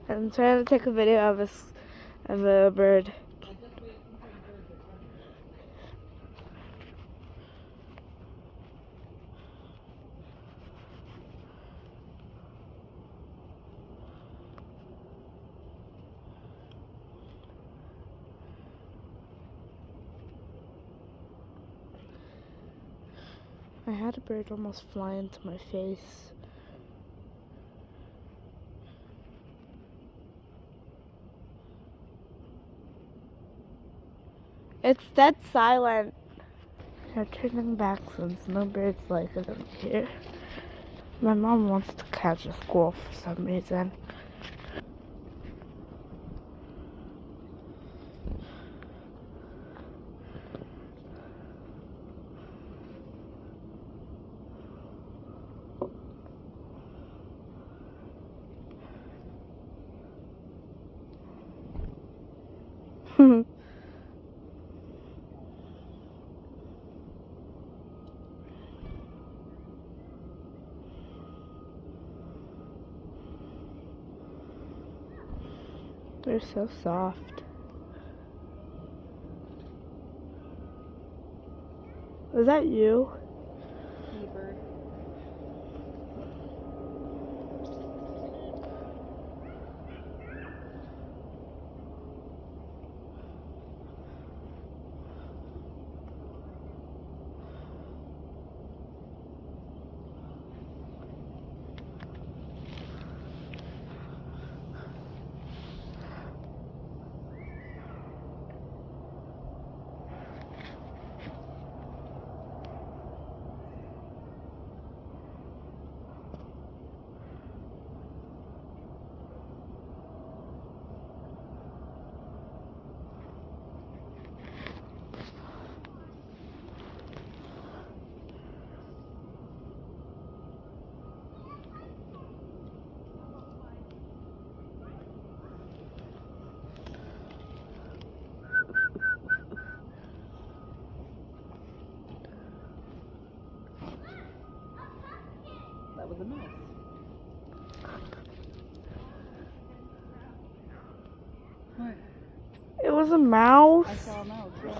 I'm trying to take a video of a bird. I had a bird almost fly into my face. It's dead silent. They're turning back since no birds like them here. My mom wants to catch a squirrel for some reason. They're so soft. Was that you? Bird. That was a mouse. What? It was a mouse. I saw a mouse, yeah.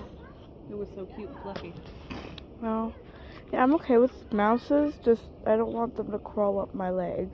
It was so cute and fluffy. Well, yeah, I'm okay with mouses, just I don't want them to crawl up my leg.